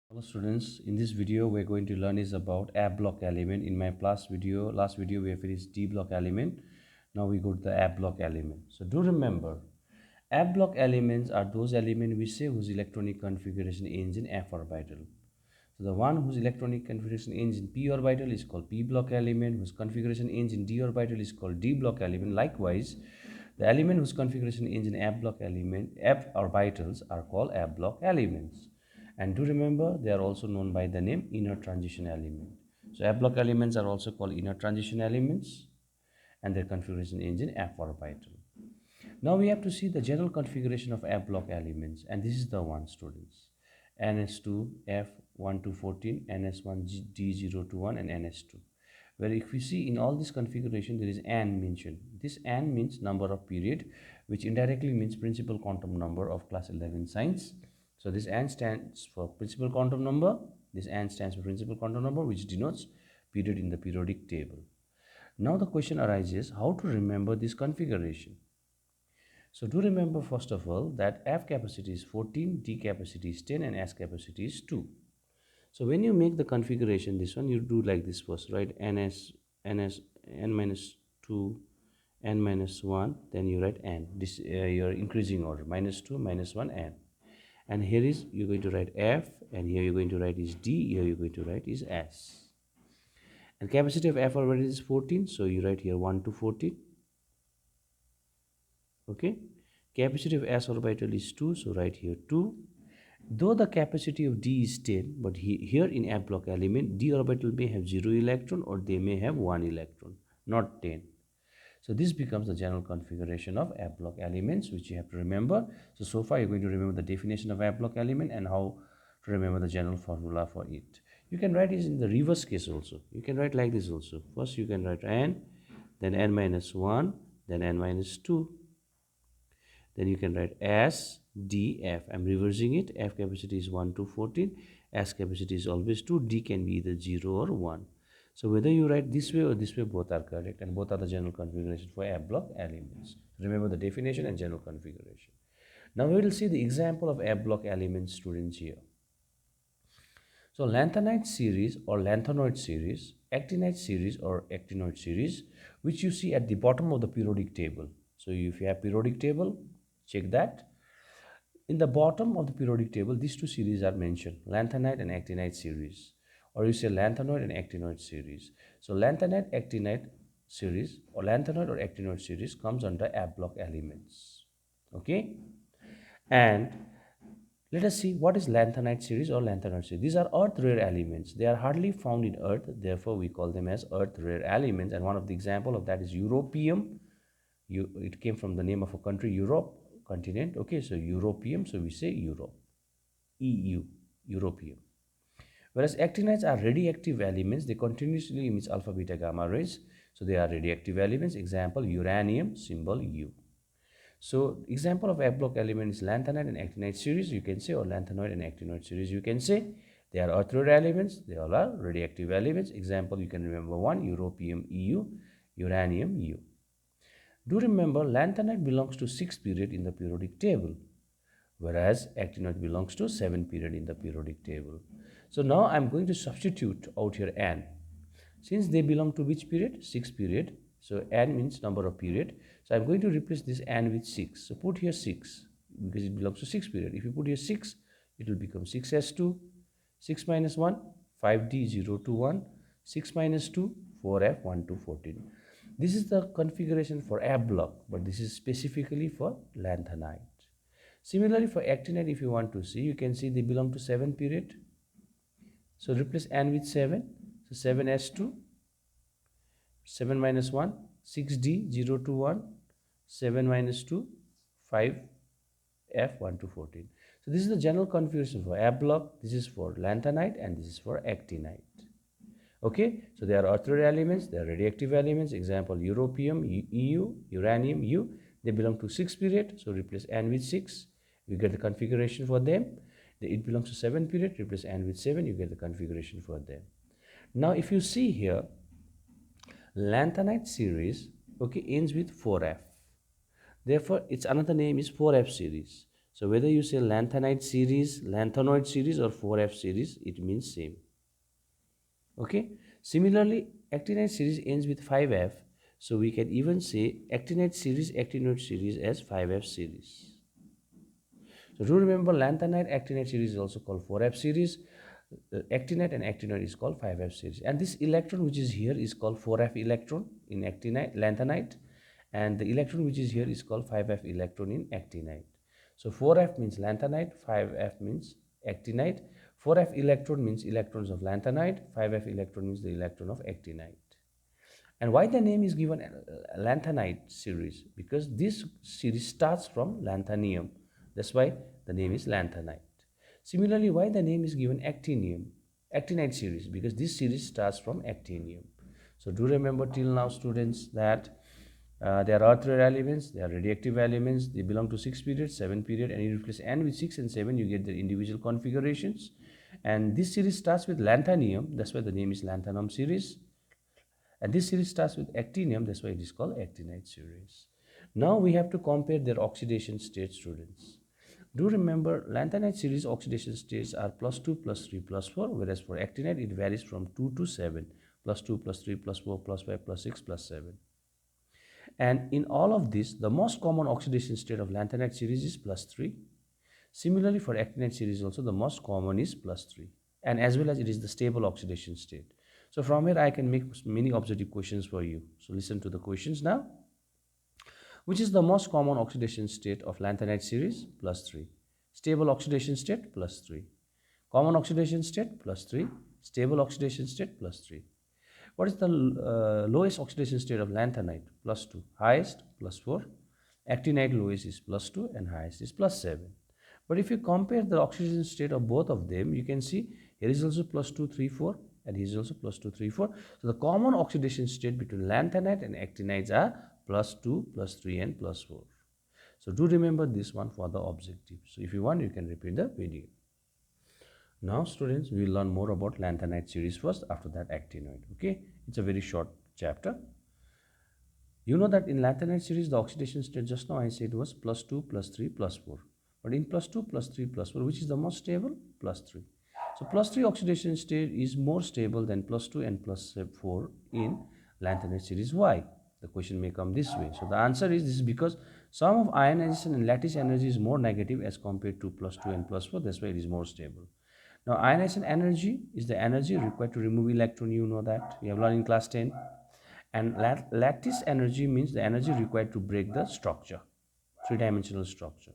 Hello students, in this video we're going to learn is about A block element. In my last video we have finished D block element. Now we go to the A block element. So do remember, A block elements are those elements we say whose electronic configuration ends in F orbital. So the one whose electronic configuration ends in P orbital is called P block element, whose configuration ends in D orbital is called D block element. Likewise, the element whose configuration ends in F block element, F orbitals are called F block elements. And do remember, they are also known by the name inner transition element. So F block elements are also called inner transition elements, and their configuration ends in F orbital. Now we have to see the general configuration of F block elements, and this is the one, students: ns2 f1 to 14, ns1 d0 to 1, and ns2. Where if we see in all this configuration there is n mentioned. This n means number of period, which indirectly means principal quantum number of class 11 science. So this n stands for principal quantum number, this n stands for principal quantum number, which denotes period in the periodic table. Now the question arises, how to remember this configuration? So do remember first of all that F capacity is 14, D capacity is 10, and S capacity is 2. So when you make the configuration, this one, you do like this first, right? N minus 2, n minus 1, then you write n. This your increasing order, minus 2, minus 1, n. And here is, you're going to write F, and here you're going to write is D, here you're going to write is S. And capacity of F orbital is 14, so you write here 1 to 14. Okay, capacity of S orbital is 2, so write here 2. Though the capacity of D is 10, but here in F block element, D orbital may have 0 electron or they may have 1 electron, not 10. So this becomes the general configuration of F block elements, which you have to remember. So far you're going to remember the definition of F block element and how to remember the general formula for it. You can write it in the reverse case also. You can write like this also. First you can write n, then n minus 1, then n minus 2. Then you can write S, D, F. I'm reversing it. F capacity is 1 to 14. S capacity is always 2. D can be either 0 or 1. So whether you write this way or this way, both are correct, and both are the general configuration for F block elements. Remember the definition and general configuration. Now we will see the example of F block elements, students, here. So lanthanide series or lanthanoid series, actinide series or actinoid series, which you see at the bottom of the periodic table. So if you have periodic table, check that. In the bottom of the periodic table, these two series are mentioned, lanthanide and actinide series, or you say lanthanoid and actinoid series. So lanthanide, actinide series, or lanthanoid or actinoid series comes under F block elements. Okay, and let us see what is lanthanide series or lanthanoid series. These are earth rare elements. They are hardly found in earth, therefore we call them as earth rare elements. And one of the example of that is europium. It came from the name of a country, Europe continent. Okay, so europium, so we say Europe, EU, europium. Whereas actinides are radioactive elements, they continuously emit alpha, beta, gamma rays, so they are radioactive elements. Example, uranium, symbol U. So example of F block element is lanthanide and actinide series, you can say, or lanthanoid and actinoid series, you can say. They are earth rare elements, they all are radioactive elements. Example, you can remember one, europium, EU, uranium, U. Do remember, lanthanide belongs to 6th period in the periodic table, whereas actinoid belongs to 7th period in the periodic table. So now I'm going to substitute out here n. Since they belong to which period? 6th period. So n means number of period. So I'm going to replace this n with 6. So put here 6 because it belongs to 6th period. If you put here 6, it will become 6s2, 6 minus 1, 5d 0 to 1, 6 minus 2, 4f 1 to 14. This is the configuration for F block, but this is specifically for lanthanide. Similarly, for actinide, if you want to see, you can see they belong to 7th period. So replace n with 7. So 7s2, 7 minus 1, 6d 0 to 1, 7 minus 2, 5f 1 to 14. So this is the general configuration for F block. This is for lanthanide and this is for actinide. Okay, so they are earth rare elements, they are radioactive elements. Example, europium, EU, uranium, U. They belong to 6th period, so replace n with 6. You get the configuration for them. It belongs to 7th period, replace n with 7, you get the configuration for them. Now if you see here, lanthanide series, okay, ends with 4f. Therefore, its another name is 4f series. So whether you say lanthanide series, lanthanoid series or 4F series, it means same. Okay. Similarly, actinide series ends with 5F. So we can even say actinide series, actinoid series as 5F series. So do remember lanthanide actinide series is also called 4F series. Actinide and actinoid is called 5F series. And this electron which is here is called 4F electron in actinide, lanthanide. And the electron which is here is called 5F electron in actinide. So 4F means lanthanide, 5F means actinide. 4F electron means electrons of lanthanide, 5F electron means the electron of actinide. And why the name is given Lanthanide series? Because this series starts from Lanthanium. That's why the name is Lanthanide. Similarly, why the name is given Actinium? Actinide series, because this series starts from actinium. So do remember till now, students, that there are earth rare elements, they are radioactive elements, they belong to 6 period, 7 period, and you replace N with 6 and 7, you get the individual configurations. And this series starts with Lanthanium, that's why the name is Lanthanum series. And this series starts with actinium, that's why it is called actinide series. Now we have to compare their oxidation state, students. Do remember, lanthanide series oxidation states are +2, +3, +4, whereas for actinide it varies from 2 to 7, +2, +3, +4, +5, +6, +7. And in all of this, the most common oxidation state of lanthanide series is +3. Similarly, for actinide series also, the most common is +3. And as well as it is the stable oxidation state. So from here, I can make many objective questions for you. So listen to the questions now. Which is the most common oxidation state of lanthanide series? +3. Stable oxidation state? +3. Common oxidation state? +3. Stable oxidation state? +3. What is the lowest oxidation state of lanthanide? +2. Highest? +4. Actinide lowest is +2 and highest is +7. But if you compare the oxidation state of both of them, you can see here is also +2, 3, 4 and here is also +2, 3, 4. So the common oxidation state between lanthanide and actinides are +2, +3 and +4. So do remember this one for the objective. So if you want, you can repeat the video. Now students, we will learn more about lanthanide series first, after that actinoid. Okay, it's a very short chapter. You know that in lanthanide series, the oxidation state just now I said was +2, +3, +4. But in +2, +3, +4, which is the most stable? +3. So +3 oxidation state is more stable than +2 and +4 in lanthanide series. Why? The question may come this way. So the answer is this is because sum of ionization and lattice energy is more negative as compared to +2 and +4. That's why it is more stable. Now ionization energy is the energy required to remove electron. You know that. We have learned in class 10. And lattice energy means the energy required to break the structure, three-dimensional structure.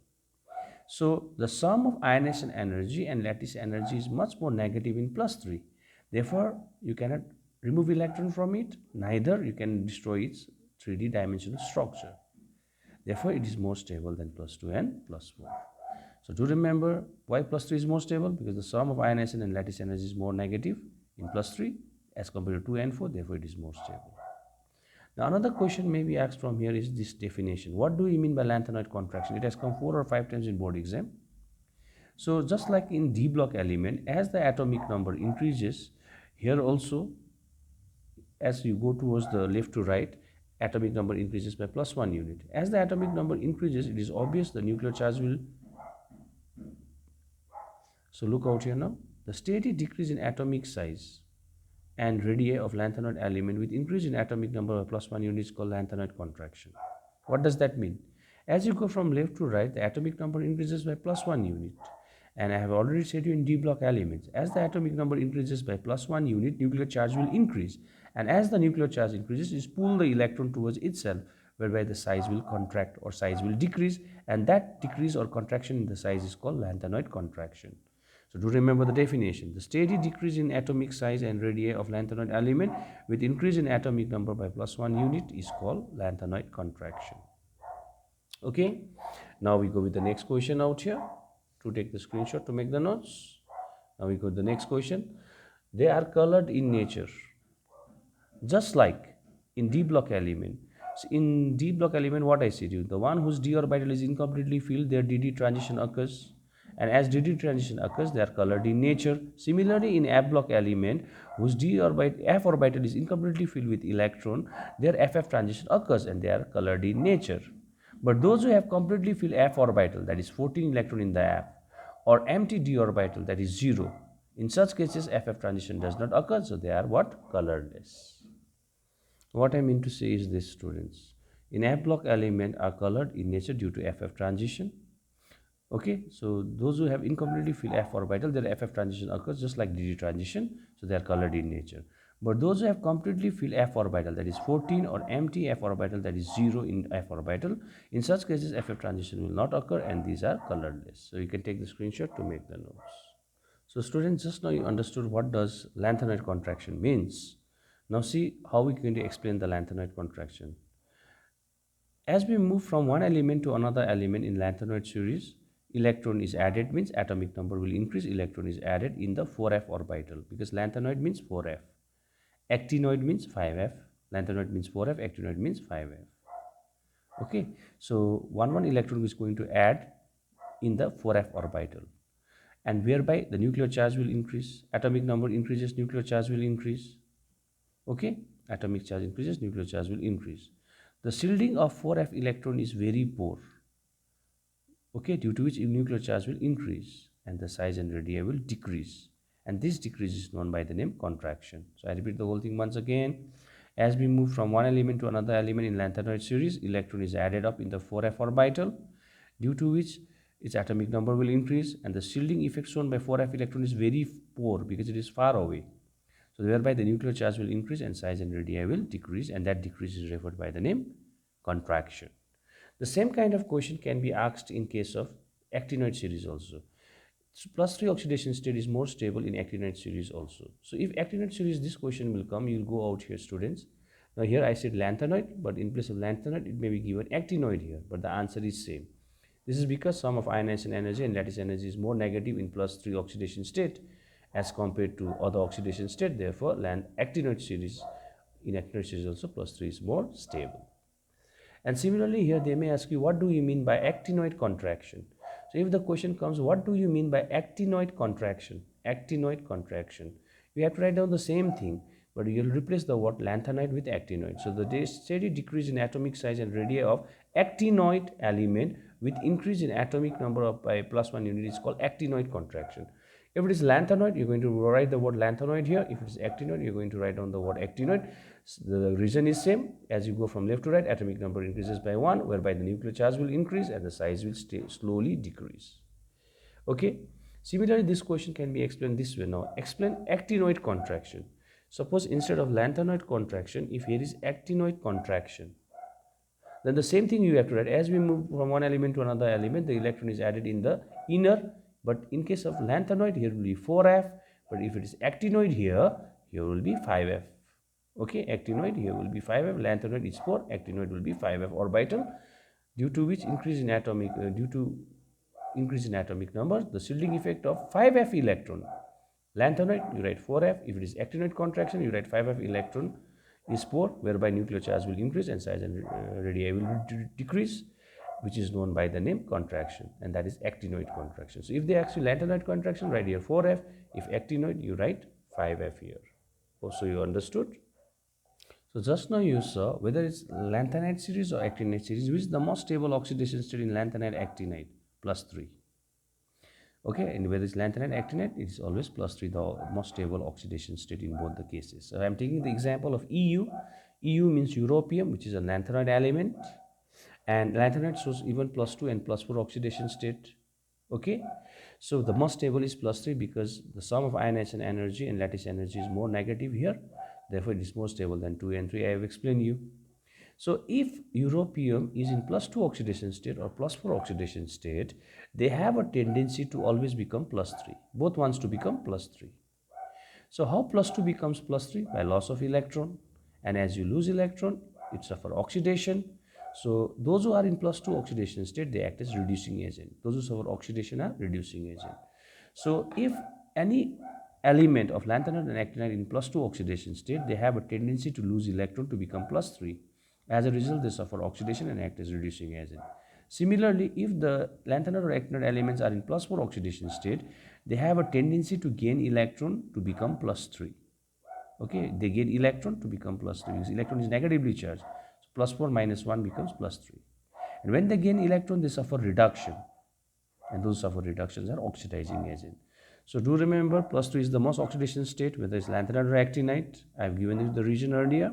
So the sum of ionization energy and lattice energy is much more negative in +3. Therefore, you cannot remove electron from it, neither you can destroy its 3D dimensional structure. Therefore, it is more stable than +2 and +4. So do remember why +3 is more stable, because the sum of ionization and lattice energy is more negative in +3 as compared to 2 and 4, therefore it is more stable. Now another question may be asked from here is this definition. What do you mean by lanthanoid contraction? It has come 4 or 5 times in board exam. So just like in D block element, as the atomic number increases, here also as you go towards the left to right, atomic number increases by +1 unit. As the atomic number increases, it is obvious the nuclear charge will. So look out here now. The steady decrease in atomic size and radii of lanthanoid element with increase in atomic number of +1 units called lanthanoid contraction. What does that mean? As you go from left to right, the atomic number increases by +1 unit. And I have already said you in D block elements, as the atomic number increases by +1 unit, nuclear charge will increase. And as the nuclear charge increases, it pulls the electron towards itself, whereby the size will contract or size will decrease. And that decrease or contraction in the size is called lanthanoid contraction. So do remember the definition. The steady decrease in atomic size and radii of lanthanoid element with increase in atomic number by +1 unit is called lanthanoid contraction. Okay. Now we go with the next question out here. To take the screenshot to make the notes. Now we go to the next question. They are colored in nature. Just like in D block element. So in D block element, what I said to you, the one whose d orbital is incompletely filled, their dd transition occurs. And as dd transition occurs, they are colored in nature. Similarly, in F block element, whose F orbital is incompletely filled with electron, their FF transition occurs and they are colored in nature. But those who have completely filled f orbital, that is 14 electron in the f, or empty d orbital, that is 0, in such cases ff transition does not occur, so they are what? Colorless. What I mean to say is this, students. In f block element are colored in nature due to ff transition. Okay, so those who have incompletely filled f orbital, their ff transition occurs just like dd transition, so they are colored in nature. But those who have completely filled f orbital, that is 14, or empty f orbital, that is 0 in f orbital, in such cases ff transition will not occur and these are colorless. So you can take the screenshot to make the notes. So students, just now you understood what does lanthanide contraction means. Now see how we are going to explain the lanthanide contraction. As we move from one element to another element in lanthanide series, electron is added, means atomic number will increase, electron is added in the 4f orbital, because lanthanide means 4f. Actinoid means 5f, lanthanide means 4f, actinoid means 5f. Okay, so one electron is going to add in the 4f orbital, and whereby the nuclear charge will increase, atomic number increases, nuclear charge will increase. Okay, atomic charge increases, nuclear charge will increase. The shielding of 4f electron is very poor, okay, due to which nuclear charge will increase and the size and radii will decrease, and this decrease is known by the name contraction. So I repeat the whole thing once again. As we move from one element to another element in lanthanide series, electron is added up in the 4f orbital, due to which its atomic number will increase, and the shielding effect shown by 4f electron is very poor because it is far away. So thereby the nuclear charge will increase and size and radii will decrease, and that decrease is referred by the name contraction. The same kind of question can be asked in case of actinoid series also. So +3 oxidation state is more stable in actinide series also. So if actinide series, this question will come, you will go out here, students. Now here I said lanthanide, but in place of lanthanide it may be given actinoid here, but the answer is same. This is because sum of ionization energy and lattice energy is more negative in +3 oxidation state as compared to other oxidation state. Therefore actinoid series, in actinoid series also +3 is more stable. And similarly here they may ask you, what do you mean by actinoid contraction? So if the question comes, what do you mean by actinoid contraction? Actinoid contraction. You have to write down the same thing, but you will replace the word lanthanide with actinoid. So the steady decrease in atomic size and radii of actinoid element with increase in atomic number of by +1 unit is called actinoid contraction. If it is lanthanide, you're going to write the word lanthanide here. If it is actinoid, you're going to write down the word actinoid. So the reason is same. As you go from left to right, atomic number increases by 1, whereby the nuclear charge will increase and the size will slowly decrease. Okay. Similarly, this question can be explained this way. Now, explain actinoid contraction. Suppose instead of lanthanide contraction, if here is actinoid contraction, then the same thing you have to write. As we move from one element to another element, the electron is added in the inner, but in case of lanthanoid, here will be 4f, but if it is actinoid here will be 5f. Okay, actinoid here will be 5f, lanthanoid is 4, actinoid will be 5f orbital, due to which increase in atomic number, the shielding effect of 5f electron. Lanthanoid, you write 4f. If it is actinoid contraction, you write 5f electron is 4, whereby nuclear charge will increase and size and radii will decrease, which is known by the name contraction, and that is actinoid contraction. So if they ask you lanthanoid contraction, write here 4f. If actinoid, you write 5f here. Also, you understood? So just now you saw whether it's lanthanide series or actinide series, which is the most stable oxidation state in lanthanide actinide, +3. Okay, and whether it's lanthanide actinide, it is always +3, the most stable oxidation state in both the cases. So I am taking the example of EU. EU means europium, which is a lanthanide element, and lanthanide shows even +2 and +4 oxidation state. Okay, so the most stable is +3 because the sum of ionization energy and lattice energy is more negative here. Therefore, it is more stable than 2 and 3. I have explained you. So if europium is in +2 oxidation state or +4 oxidation state, they have a tendency to always become +3. Both wants to become +3. So how +2 becomes +3? By loss of electron. And as you lose electron, it suffers oxidation. So those who are in +2 oxidation state, they act as reducing agent. Those who suffer oxidation are reducing agent. So if any element of lanthanide and actinide in +2 oxidation state, they have a tendency to lose electron to become +3. As a result, they suffer oxidation and act as reducing agent. Similarly, if the lanthanide or actinide elements are in +4 oxidation state, they have a tendency to gain electron to become +3. Okay, they gain electron to become +3 because electron is negatively charged. So +4 - 1 becomes +3. And when they gain electron, they suffer reduction. And those suffer reductions are oxidizing agent. So do remember, +2 is the most oxidation state, whether it's lanthanide or actinide. I have given you the region earlier.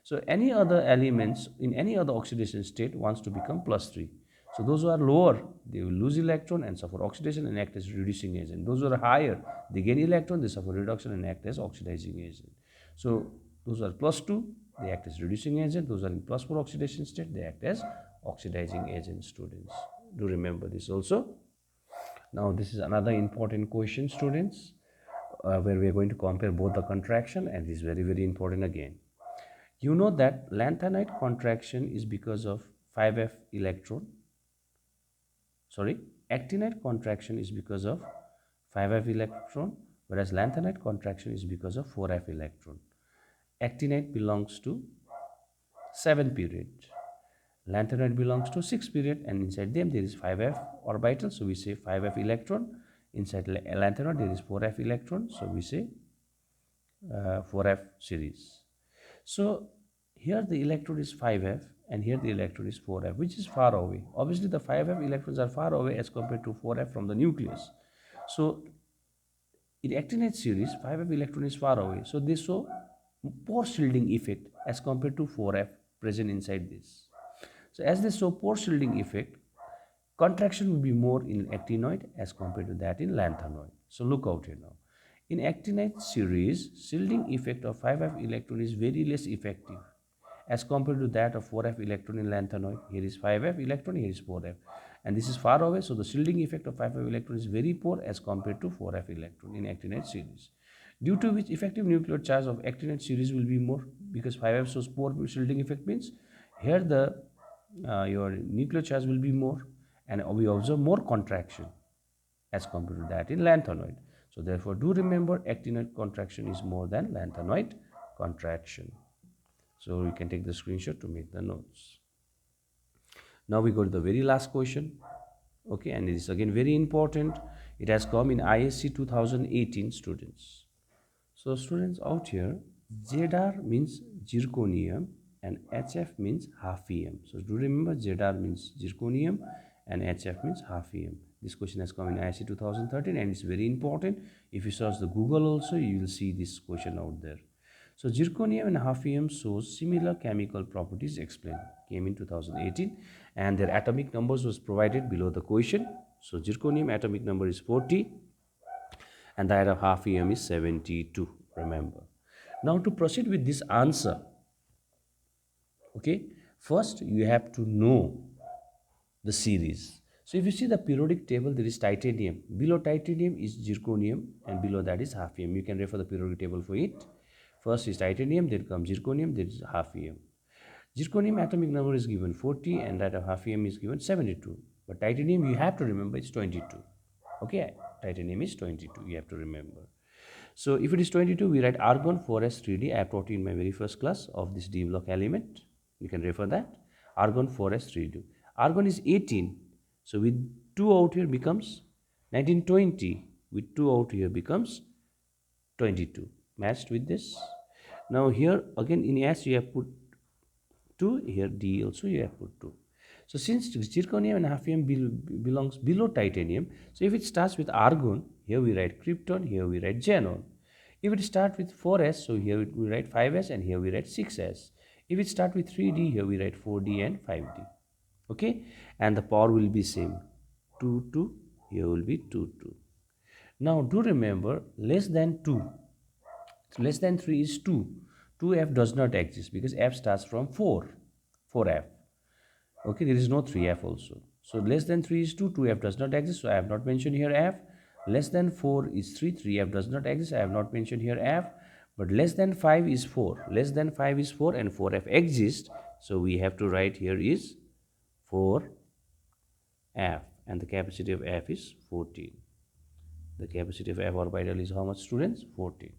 So any other elements in any other oxidation state wants to become +3. So those who are lower, they will lose electron and suffer oxidation and act as reducing agent. Those who are higher, they gain electron, they suffer reduction and act as oxidizing agent. So those are +2, they act as reducing agent. Those are in +4 oxidation state, they act as oxidizing agent, students. Do remember this also. Now this is another important question, students, where we are going to compare both the contraction, and this is very, very important again. You know that lanthanide contraction is because of 5f electron. Sorry, actinide contraction is because of 5f electron, whereas lanthanide contraction is because of 4f electron. Actinide belongs to 7 period. Lanthanide belongs to 6 period, and inside them there is 5f orbital, so we say 5f electron. Inside lanthanide there is 4f electron, so we say 4f series. So here the electron is 5f and here the electron is 4f, which is far away. Obviously the 5f electrons are far away as compared to 4f from the nucleus. So in actinide series, 5f electron is far away, so they show pore shielding effect as compared to 4f present inside this. So as they show pore shielding effect, contraction will be more in actinoid as compared to that in lanthanoid. So look out here now. In actinide series, shielding effect of 5f electron is very less effective as compared to that of 4f electron in lanthanoid. Here is 5f electron, here is 4f. And this is far away, so the shielding effect of 5f electron is very poor as compared to 4f electron in actinide series. Due to which effective nuclear charge of actinide series will be more, because 5f shows poor shielding effect, means here the your nuclear charge will be more, and we observe more contraction as compared to that in lanthanoid. So therefore do remember, actinoid contraction is more than lanthanoid contraction. So you can take the screenshot to make the notes. Now we go to the very last question. Okay, and it is again very important. It has come in ISC 2018, students. So students, out here, ZR means zirconium and HF means hafnium. So do remember, ZR means zirconium and HF means hafnium. This question has come in ISC 2013 and it's very important. If you search the Google also, you will see this question out there. So zirconium and hafnium shows similar chemical properties explained. Came in 2018 and their atomic numbers was provided below the question. So zirconium atomic number is 40 and that of hafnium is 72, remember. Now to proceed with this answer, okay, first you have to know the series. So if you see the periodic table, there is titanium. Below titanium is zirconium and below that is hafnium. You can refer the periodic table for it. First is titanium, then comes zirconium, then is hafnium. Zirconium atomic number is given 40 and that of hafnium is given 72. But titanium, you have to remember, it's 22. Okay, titanium is 22, you have to remember. So if it is 22, we write argon 4s3d. I have taught you in my very first class of this d block element. You can refer that. Argon 4s3d. Argon is 18. So with 2 out here becomes 1920. With 2 out here becomes 22. Matched with this. Now here again in S you have put 2. Here D also you have put 2. So since zirconium and hafnium belongs below titanium, so if it starts with argon, here we write krypton, here we write xenon. If it starts with 4s, so here we write 5s and here we write 6s. If it starts with 3d, here we write 4d and 5d. Okay, and the power will be same, 2 2, here will be 2 2. Now do remember, less than 2, less than 3 is 2. 2f does not exist because f starts from 4f. Okay, there is no 3f also. So less than 3 is 2, 2f does not exist, so I have not mentioned here f. Less than 4 is 3, 3f does not exist, I have not mentioned here f. But less than 5 is 4, less than 5 is 4 and 4f exists, so we have to write here is 4f and the capacity of f is 14. The capacity of f orbital is how much, students? 14.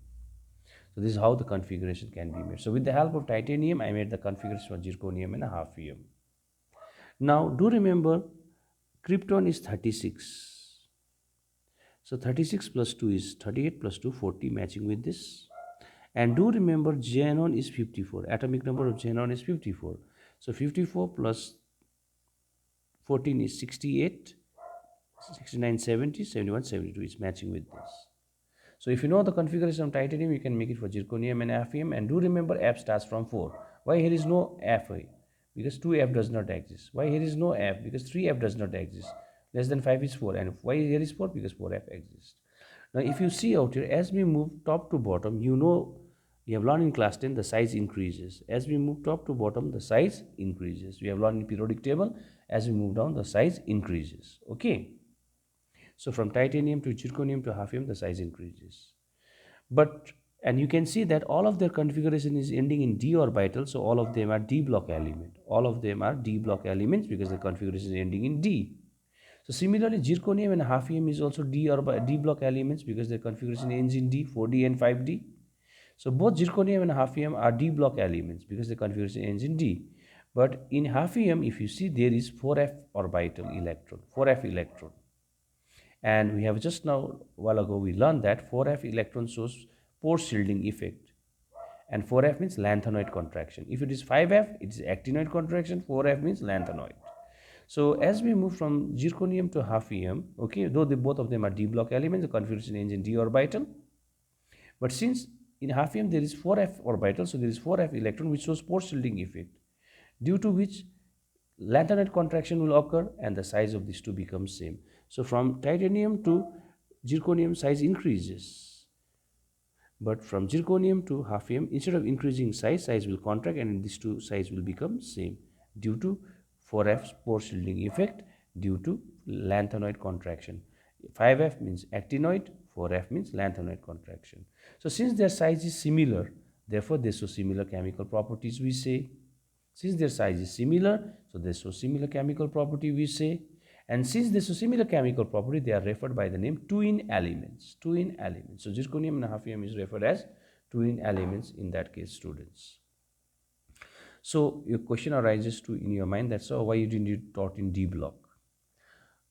So this is how the configuration can be made. So with the help of titanium, I made the configuration for zirconium and hafnium. Now do remember, krypton is 36. So 36 plus 2 is 38 plus 2, 40, matching with this. And do remember, xenon is 54. Atomic number of xenon is 54. So 54 plus 14 is 68, 69, 70, 71, 72 is matching with this. So if you know the configuration of titanium, you can make it for zirconium and hafnium. And do remember F starts from 4. Why here is no F? Because 2F does not exist. Why here is no F? Because 3F does not exist. Less than 5 is 4. And why here is 4? Because 4F exists. Now if you see out here, as we move top to bottom, you know, we have learned in class 10 the size increases. As we move top to bottom, the size increases. We have learned in periodic table, as we move down, the size increases. Okay. So from titanium to zirconium to hafnium, the size increases. But, and you can see that all of their configuration is ending in d orbital, so all of them are d block element. All of them are d block elements because the configuration is ending in d. So similarly, zirconium and hafnium is also d block elements because their configuration ends in d, 4d and 5d. So both zirconium and hafnium are d block elements because the configuration ends in d. But in hafnium, if you see, there is 4f orbital electron, 4f electron. And we have just now, a while ago, we learned that 4f electron shows pore shielding effect. And 4f means lanthanide contraction. If it is 5f, it is actinoid contraction. 4f means lanthanide. So as we move from zirconium to hafnium, okay, though both of them are d block elements, the configuration ends in d orbital. But since in hafnium there is 4f orbital, so there is 4f electron which shows pore shielding effect, due to which lanthanide contraction will occur and the size of these two becomes same. So from titanium to zirconium, size increases. But from zirconium to hafnium, instead of increasing size will contract and these two size will become same due to 4f pore shielding effect due to lanthanide contraction. 5f means actinoid, 4f means lanthanide contraction. So since their size is similar, therefore they show similar chemical properties, we say. Since their size is similar, so they show similar chemical property, we say. And since they show similar chemical property, they are referred by the name twin elements. Twin elements. So zirconium and hafnium is referred as twin elements in that case, students. So your question arises to in your mind that, so why you didn't you taught in D block?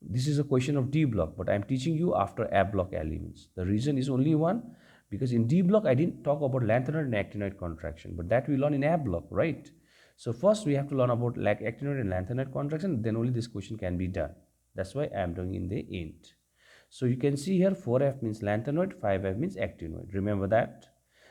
This is a question of D block, but I am teaching you after A block elements. The reason is only one, because in D block I didn't talk about lanthanide and actinoid contraction, but that we learn in A block, right? So first we have to learn about like actinoid and lanthanide contraction, then only this question can be done. That's why I am doing in the end. So you can see here 4f means lanthanide, 5f means actinoid. Remember that.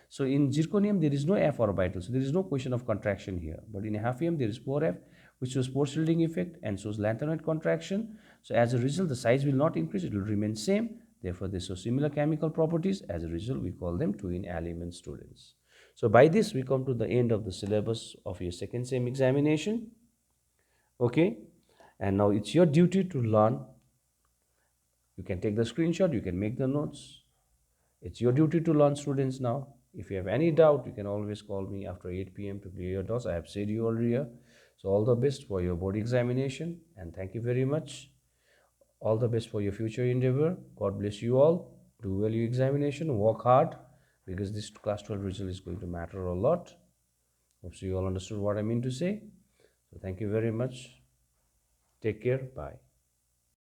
So in zirconium there is no f orbital, so there is no question of contraction here. But in hafnium there is 4f, which shows pore shielding effect and shows lanthanide contraction. So as a result, the size will not increase; it will remain same. Therefore, they show similar chemical properties. As a result, we call them twin element, students. So by this, we come to the end of the syllabus of your second sem examination. Okay, and now it's your duty to learn. You can take the screenshot, you can make the notes. It's your duty to learn, students, now. If you have any doubt, you can always call me after 8 p.m. to clear your doubts. I have said you earlier. So all the best for your board examination, and thank you very much. All the best for your future endeavor. God bless you all. Do well your examination. Work hard, because this class 12 result is going to matter a lot. Hope you all understood what I mean to say. So thank you very much. Take care. Bye.